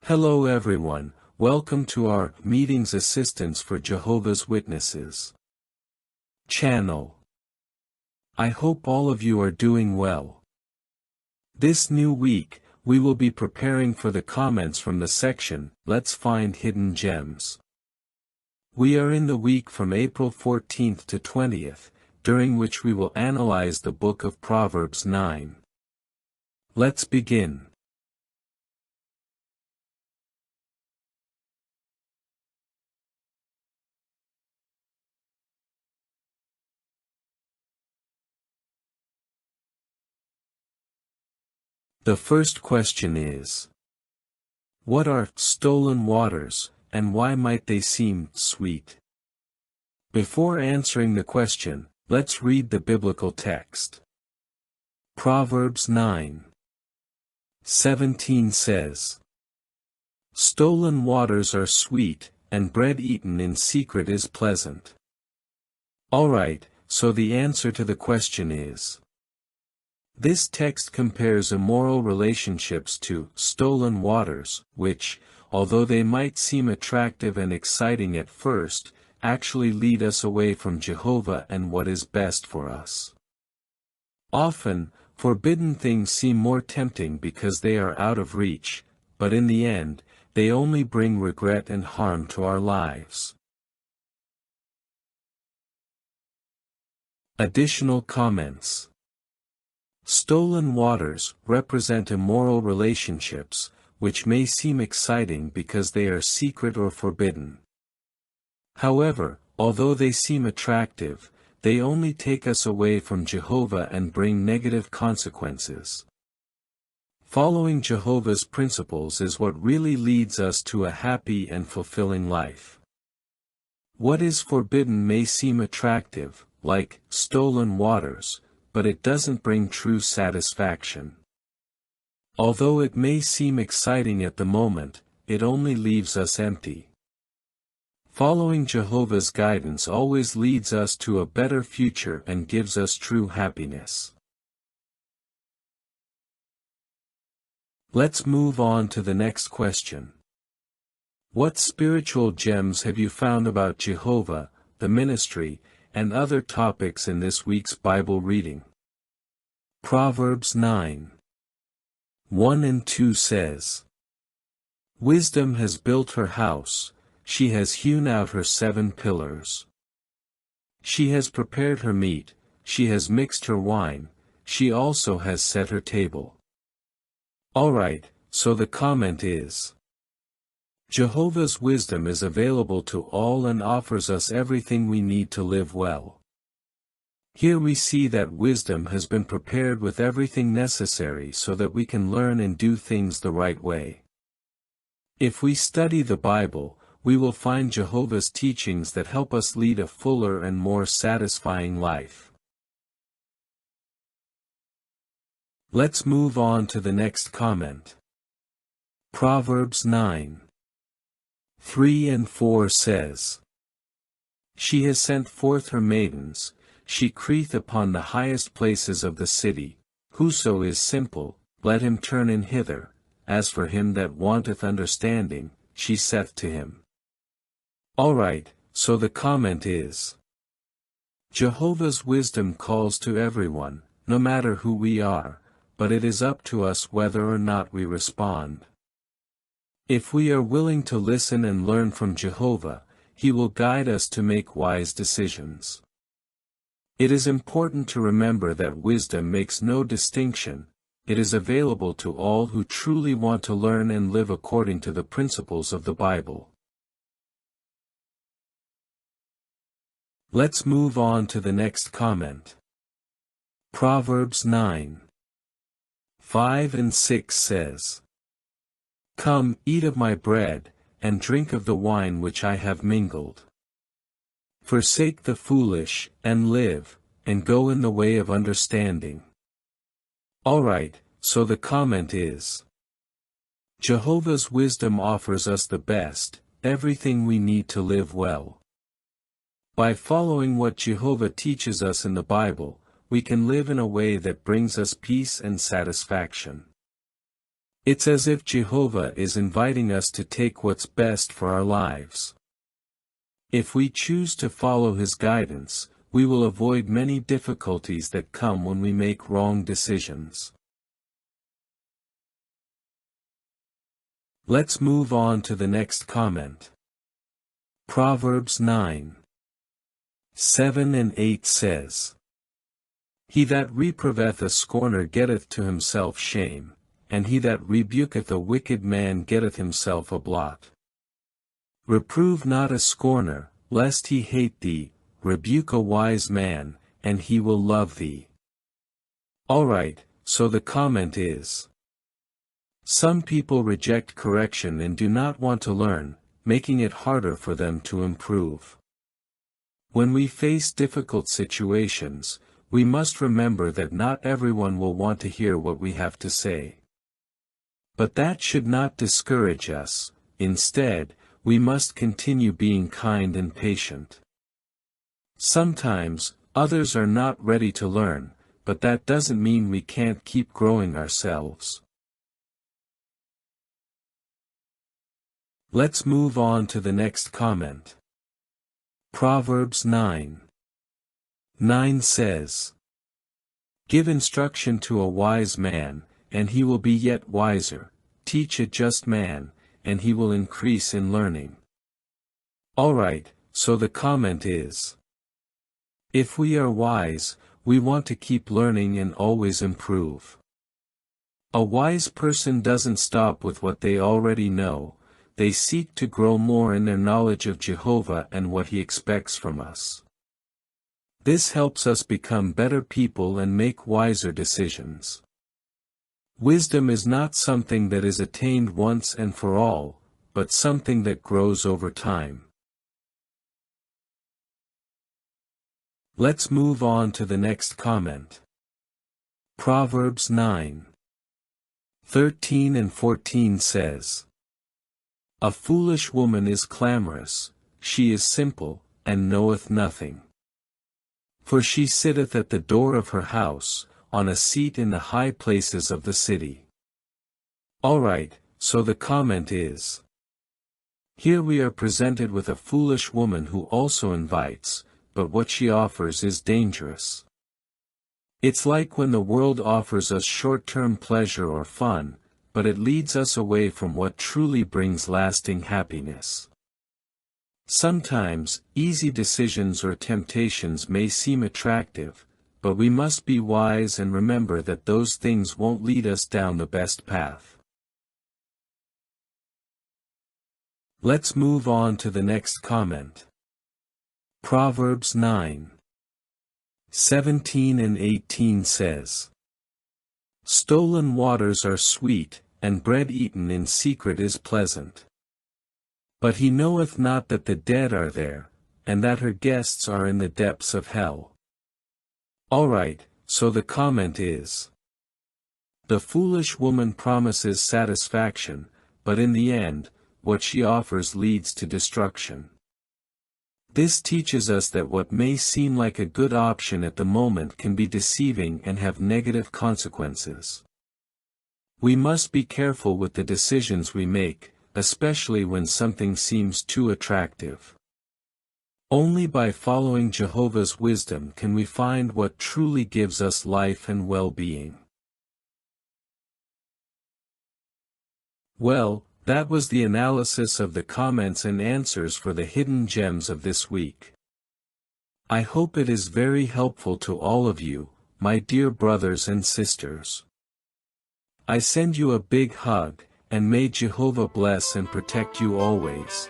Hello everyone, welcome to our Meetings Assistance for Jehovah's Witnesses channel. I hope all of you are doing well. This new week, we will be preparing for the comments from the section, Let's Find Hidden Gems. We are in the week from April 14th to 20th, during which we will analyze the book of Proverbs 9. Let's begin. The first question is, what are stolen waters, and why might they seem sweet? Before answering the question, let's read the biblical text. Proverbs 9:17 says, "Stolen waters are sweet, and bread eaten in secret is pleasant." Alright, so the answer to the question is, this text compares immoral relationships to stolen waters, which, although they might seem attractive and exciting at first, actually lead us away from Jehovah and what is best for us. Often, forbidden things seem more tempting because they are out of reach, but in the end, they only bring regret and harm to our lives. Additional comments. Stolen waters represent immoral relationships, which may seem exciting because they are secret or forbidden. However, although they seem attractive, they only take us away from Jehovah and bring negative consequences. Following Jehovah's principles is what really leads us to a happy and fulfilling life. What is forbidden may seem attractive, like stolen waters, but it doesn't bring true satisfaction. Although it may seem exciting at the moment, it only leaves us empty. Following Jehovah's guidance always leads us to a better future and gives us true happiness. Let's move on to the next question. What spiritual gems have you found about Jehovah, the ministry, and other topics in this week's Bible reading? Proverbs 9:1 and 2 says, "Wisdom has built her house, she has hewn out her 7 pillars. She has prepared her meat, she has mixed her wine, she also has set her table." Alright, so the comment is, Jehovah's wisdom is available to all and offers us everything we need to live well. Here we see that wisdom has been prepared with everything necessary so that we can learn and do things the right way. If we study the Bible, we will find Jehovah's teachings that help us lead a fuller and more satisfying life. Let's move on to the next comment. Proverbs 9:3 and 4 says, "She has sent forth her maidens, she crieth upon the highest places of the city. Whoso is simple, let him turn in hither, as for him that wanteth understanding, she saith to him." Alright, so the comment is, Jehovah's wisdom calls to everyone, no matter who we are, but it is up to us whether or not we respond. If we are willing to listen and learn from Jehovah, He will guide us to make wise decisions. It is important to remember that wisdom makes no distinction, it is available to all who truly want to learn and live according to the principles of the Bible. Let's move on to the next comment. Proverbs 9:5 and 6 says, "Come, eat of my bread, and drink of the wine which I have mingled. Forsake the foolish, and live, and go in the way of understanding." Alright, so the comment is, Jehovah's wisdom offers us the best, everything we need to live well. By following what Jehovah teaches us in the Bible, we can live in a way that brings us peace and satisfaction. It's as if Jehovah is inviting us to take what's best for our lives. If we choose to follow His guidance, we will avoid many difficulties that come when we make wrong decisions. Let's move on to the next comment. Proverbs 9:7-8 says, He that reproveth a scorner getteth to himself shame, and he that rebuketh a wicked man getteth himself a blot. Reprove not a scorner, lest he hate thee, rebuke a wise man, and he will love thee. Alright, so the comment is, some people reject correction and do not want to learn, making it harder for them to improve. When we face difficult situations, we must remember that not everyone will want to hear what we have to say. But that should not discourage us. Instead, we must continue being kind and patient. Sometimes, others are not ready to learn, but that doesn't mean we can't keep growing ourselves. Let's move on to the next comment. Proverbs 9:9 says, Give instruction to a wise man, and he will be yet wiser. Teach a just man, and he will increase in learning. Alright, so the comment is, if we are wise, we want to keep learning and always improve. A wise person doesn't stop with what they already know, they seek to grow more in their knowledge of Jehovah and what He expects from us. This helps us become better people and make wiser decisions. Wisdom is not something that is attained once and for all, but something that grows over time. Let's move on to the next comment. Proverbs 9:13-14 says, A foolish woman is clamorous, she is simple, and knoweth nothing. For she sitteth at the door of her house, on a seat in the high places of the city. Alright, so the comment is, here we are presented with a foolish woman who also invites, but what she offers is dangerous. It's like when the world offers us short-term pleasure or fun, but it leads us away from what truly brings lasting happiness. Sometimes, easy decisions or temptations may seem attractive, but we must be wise and remember that those things won't lead us down the best path. Let's move on to the next comment. Proverbs 9:17-18 says, Stolen waters are sweet, and bread eaten in secret is pleasant. But he knoweth not that the dead are there, and that her guests are in the depths of hell. Alright, so the comment is, the foolish woman promises satisfaction, but in the end, what she offers leads to destruction. This teaches us that what may seem like a good option at the moment can be deceiving and have negative consequences. We must be careful with the decisions we make, especially when something seems too attractive. Only by following Jehovah's wisdom can we find what truly gives us life and well-being. Well, that was the analysis of the comments and answers for the hidden gems of this week. I hope it is very helpful to all of you, my dear brothers and sisters. I send you a big hug, and may Jehovah bless and protect you always.